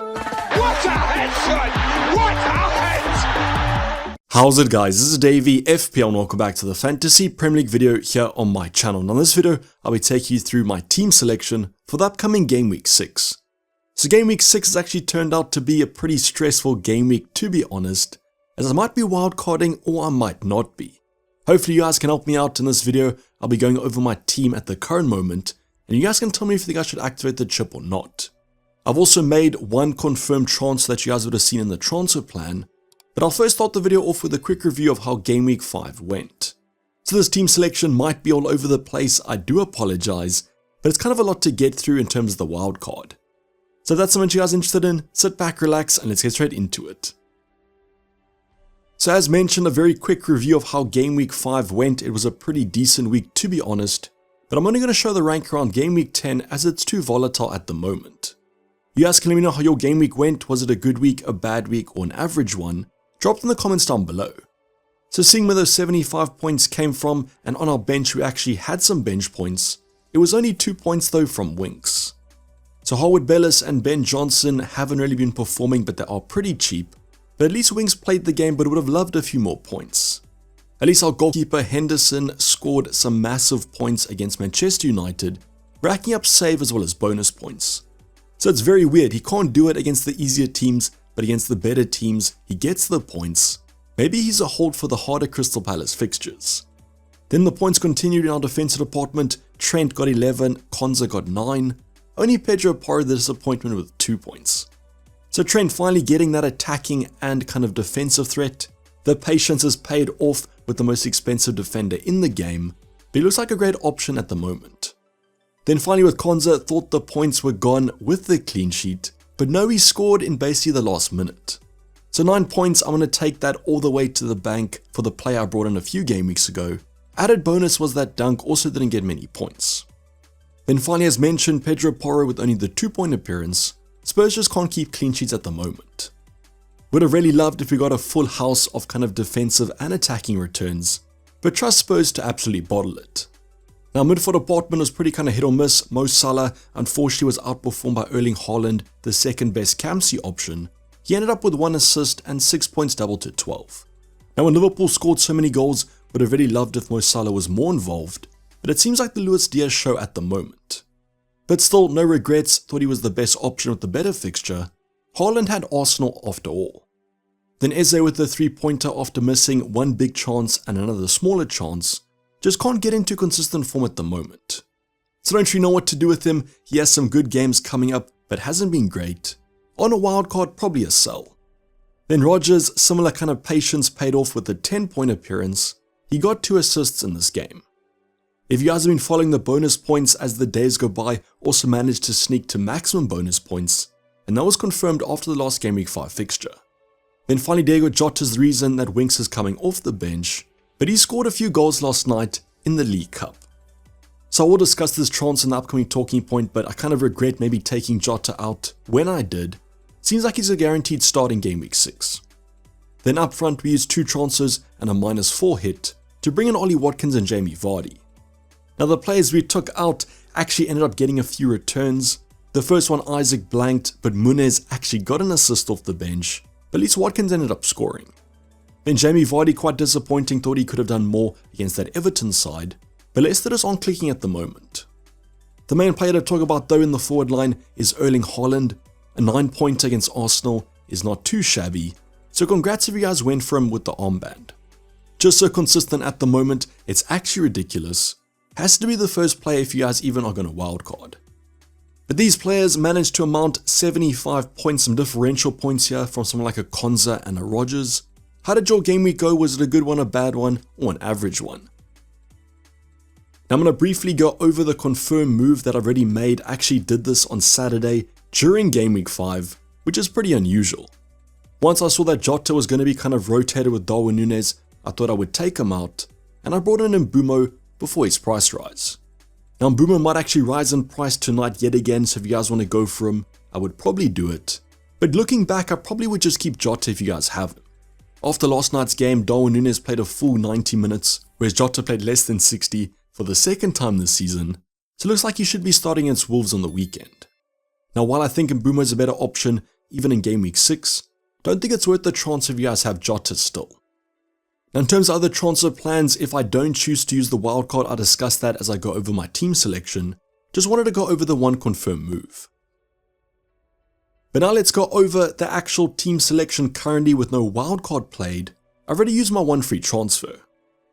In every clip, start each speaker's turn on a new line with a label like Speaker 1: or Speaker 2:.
Speaker 1: What a headshot! What a head!
Speaker 2: How's it guys, this is Dayvy, FPL, and welcome back to the Fantasy Premier League video here on my channel. Now in this video, I'll be taking you through my team selection for the upcoming Game Week 6. So Game Week 6 has actually turned out to be a pretty stressful game week, to be honest, as I might be wildcarding or I might not be. Hopefully you guys can help me out in this video. I'll be going over my team at the current moment, and you guys can tell me if you think I should activate the chip or not. I've also made one confirmed transfer that you guys would have seen in the transfer plan, but I'll first start the video off with a quick review of how Game Week 5 went. So this team selection might be all over the place, I do apologize, but it's kind of a lot to get through in terms of the wild card. So if that's something you guys are interested in, sit back, relax, and let's get straight into it. So as mentioned, a very quick review of how Game Week 5 went. It was a pretty decent week, to be honest, but I'm only going to show the rank around Game Week 10 as it's too volatile at the moment. You guys can let me know how your game week went. Was it a good week, a bad week, or an average one? Drop in the comments down below. So seeing where those 75 points came from, and on our bench we actually had some bench points, it was only 2 points though from Winks. So Harwood Bellis and Ben Johnson haven't really been performing, but they are pretty cheap. But at least Winks played the game, but would have loved a few more points. At least our goalkeeper Henderson scored some massive points against Manchester United, racking up save as well as bonus points. So it's very weird, he can't do it against the easier teams, but against the better teams, he gets the points. Maybe he's a hold for the harder Crystal Palace fixtures. Then the points continued in our defensive department. Trent got 11, Konza got 9. Only Pedro Porro the disappointment with 2 points. So Trent finally getting that attacking and kind of defensive threat. The patience is paid off with the most expensive defender in the game, but he looks like a great option at the moment. Then finally with Konza, thought the points were gone with the clean sheet, but no, he scored in basically the last minute. So 9 points, I'm going to take that all the way to the bank for the player I brought in a few game weeks ago. Added bonus was that Dunk also didn't get many points. Then finally, as mentioned, Pedro Porro with only the 2-point appearance. Spurs just can't keep clean sheets at the moment. Would have really loved if we got a full house of kind of defensive and attacking returns, but trust Spurs to absolutely bottle it. Now midfield department was pretty kind of hit or miss. Mo Salah unfortunately was outperformed by Erling Haaland, the second best Camsey option. He ended up with 1 assist and 6 points, doubled to 12. Now when Liverpool scored so many goals, would have really loved if Mo Salah was more involved, but it seems like the Luis Diaz show at the moment. But still, no regrets, thought he was the best option with the better fixture. Haaland had Arsenal after all. Then Eze with the 3-pointer after missing one big chance and another smaller chance, just can't get into consistent form at the moment. So don't really know what to do with him. He has some good games coming up, but hasn't been great. On a wildcard, probably a sell. Then Rodgers, similar kind of patience paid off with a 10-point appearance. He got 2 assists in this game. If you guys have been following the bonus points as the days go by, also managed to sneak to maximum bonus points, and that was confirmed after the last Game Week 5 fixture. Then finally Diego Jota's the reason that Winks is coming off the bench, but he scored a few goals last night in the League Cup. So I will discuss this transfer in the upcoming talking point, but I kind of regret maybe taking Jota out when I did. Seems like he's a guaranteed start in Game Week 6. Then up front we used 2 transfers and a -4 hit to bring in Ollie Watkins and Jamie Vardy. Now the players we took out actually ended up getting a few returns. The first one Isaac blanked, but Muniz actually got an assist off the bench, but at least Watkins ended up scoring. Then Jamie Vardy quite disappointing, thought he could have done more against that Everton side, but Leicester just aren't clicking at the moment. The main player to talk about though in the forward line is Erling Haaland. A 9-pointer against Arsenal is not too shabby, so congrats if you guys went for him with the armband. Just so consistent at the moment, it's actually ridiculous. Has to be the first player if you guys even are going to wildcard. But these players managed to amount 75 points, some differential points here from someone like a Konza and a Rodgers. How did your game week go? Was it a good one, a bad one, or an average one? Now I'm going to briefly go over the confirmed move that I've already made. I actually did this on Saturday during Game Week 5, which is pretty unusual. Once I saw that Jota was going to be kind of rotated with Darwin Núñez, I thought I would take him out, and I brought in Mbeumo before his price rise. Now Mbeumo might actually rise in price tonight yet again, so if you guys want to go for him, I would probably do it. But looking back, I probably would just keep Jota if you guys have him. After last night's game, Darwin Núñez played a full 90 minutes, whereas Jota played less than 60 for the second time this season, so it looks like he should be starting against Wolves on the weekend. Now while I think Mbeumo is a better option, even in Game Week 6, don't think it's worth the transfer if you guys have Jota still. Now in terms of other transfer plans, if I don't choose to use the wildcard, I'll discuss that as I go over my team selection. Just wanted to go over the one confirmed move. But now let's go over the actual team selection currently with no wildcard played. I've already used my one free transfer.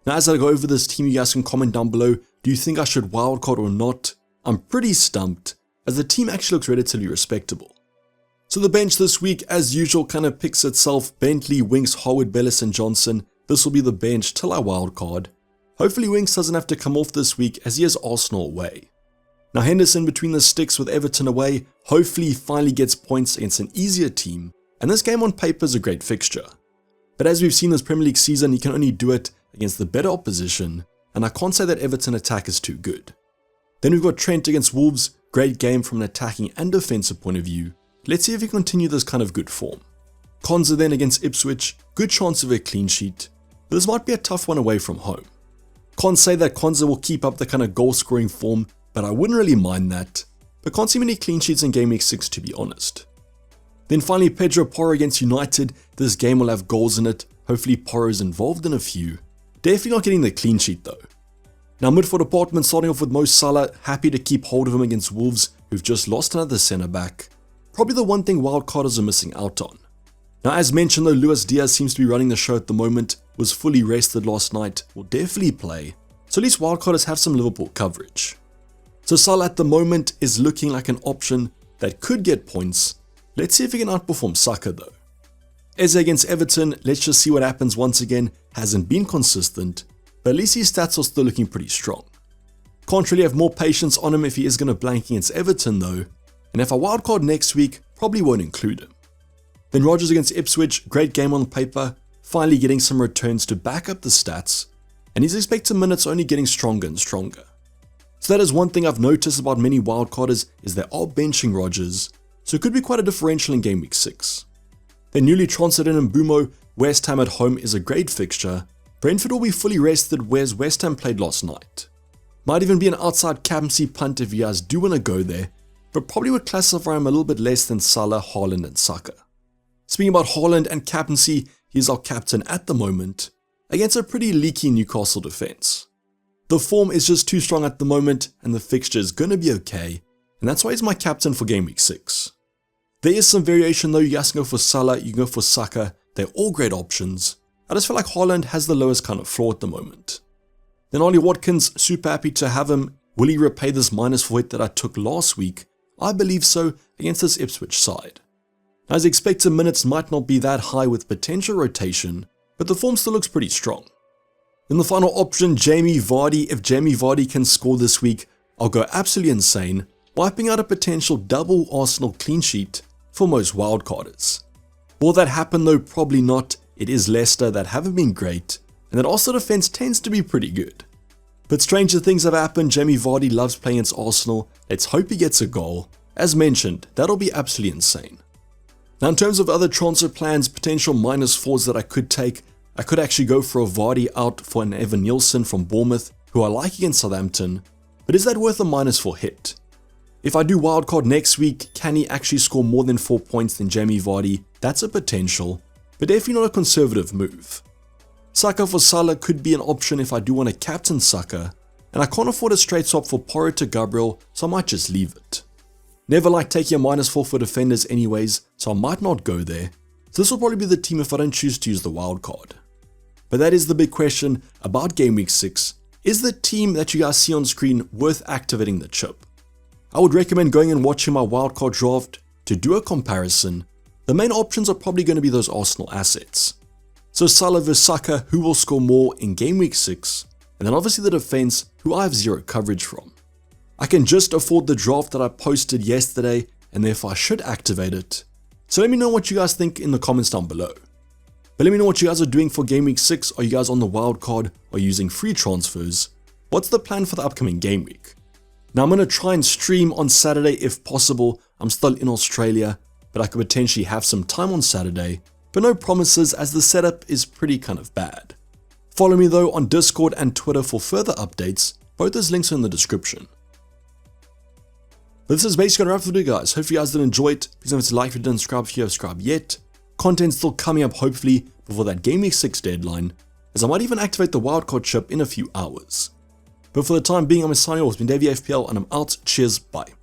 Speaker 2: Now as I go over this team, you guys can comment down below, do you think I should wildcard or not? I'm pretty stumped, as the team actually looks relatively respectable. So the bench this week, as usual, kind of picks itself. Bentley, Winks, Howard, Bellis and Johnson. This will be the bench till I wildcard. Hopefully Winks doesn't have to come off this week as he has Arsenal away. Now Henderson between the sticks with Everton away. Hopefully he finally gets points against an easier team. And this game on paper is a great fixture. But as we've seen this Premier League season, he can only do it against the better opposition. And I can't say that Everton attack is too good. Then we've got Trent against Wolves. Great game from an attacking and defensive point of view. Let's see if he continue this kind of good form. Konza then against Ipswich, good chance of a clean sheet, but this might be a tough one away from home. Can't say that Konza will keep up the kind of goal scoring form, but I wouldn't really mind that, but can't see many clean sheets in Game Week 6 to be honest. Then finally Pedro Porro against United, this game will have goals in it, hopefully Porro's involved in a few. Definitely not getting the clean sheet though. Now midfield department starting off with Mo Salah, happy to keep hold of him against Wolves, who've just lost another centre back. Probably the one thing wildcarders are missing out on. Now as mentioned though, Luis Diaz seems to be running the show at the moment, was fully rested last night, will definitely play, so at least wildcarders have some Liverpool coverage. So Salah at the moment is looking like an option that could get points. Let's see if he can outperform Saka though. Eze against Everton, let's just see what happens once again, hasn't been consistent, but at least his stats are still looking pretty strong. Can't really have more patience on him if he is going to blank against Everton though, and if I wildcard next week, probably won't include him. Then Rodgers against Ipswich, great game on paper, finally getting some returns to back up the stats, and his expected minutes only getting stronger and stronger. So that is one thing I've noticed about many wildcarders is they are benching Rodgers, so it could be quite a differential in Game Week 6. Then newly transferred in Mbumo, West Ham at home is a great fixture. Brentford will be fully rested whereas West Ham played last night. Might even be an outside captaincy punt if you guys do want to go there, but probably would classify him a little bit less than Salah, Haaland and Saka. Speaking about Haaland and captaincy, he's our captain at the moment, against a pretty leaky Newcastle defense. The form is just too strong at the moment and the fixture is going to be okay, and that's why he's my captain for Game Week 6. There is some variation though, you guys can go for Salah, you can go for Saka, they're all great options. I just feel like Haaland has the lowest kind of floor at the moment. Then Ollie Watkins, super happy to have him. Will he repay this -4 hit that I took last week? I believe so against this Ipswich side. Now his expected minutes might not be that high with potential rotation, but the form still looks pretty strong. Then the final option, Jamie Vardy. If Jamie Vardy can score this week, I'll go absolutely insane, wiping out a potential double Arsenal clean sheet for most wildcarders. Will that happen though? Probably not. It is Leicester that haven't been great, and that Arsenal defense tends to be pretty good. But stranger things have happened. Jamie Vardy loves playing against Arsenal. Let's hope he gets a goal. As mentioned, that'll be absolutely insane. Now in terms of other transfer plans, potential -4s that I could take, I could actually go for a Vardy out for an Evan Nielsen from Bournemouth, who I like against Southampton, but is that worth a -4 hit? If I do wildcard next week, can he actually score more than 4 points than Jamie Vardy? That's a potential, but definitely not a conservative move. Saka for Salah could be an option if I do want to captain Saka, and I can't afford a straight swap for Porro to Gabriel, so I might just leave it. Never like taking a -4 for defenders anyways, so I might not go there. So this will probably be the team if I don't choose to use the wildcard. But that is the big question about Game Week 6. Is the team that you guys see on screen worth activating the chip? I would recommend going and watching my wildcard draft to do a comparison. The main options are probably going to be those Arsenal assets. So Salah vs Saka, who will score more in Game Week 6, and then obviously the defense, who I have zero coverage from. I can just afford the draft that I posted yesterday, and therefore I should activate it. So let me know what you guys think in the comments down below. But let me know what you guys are doing for Game Week 6. Are you guys on the wildcard or using free transfers? What's the plan for the upcoming game week? Now I'm going to try and stream on Saturday if possible. I'm still in Australia, but I could potentially have some time on Saturday, but no promises as the setup is pretty kind of bad. Follow me though on Discord and Twitter for further updates. Both those links are in the description. But this is basically gonna wrap for the video, guys. Hopefully you guys did enjoy it. Please don't forget to like if you didn't subscribe if you haven't subscribed yet. Content's still coming up hopefully before that Game Week 6 deadline, as I might even activate the wildcard chip in a few hours. But for the time being, I'm signing off. It's been Dayvy FPL and I'm out. Cheers, bye.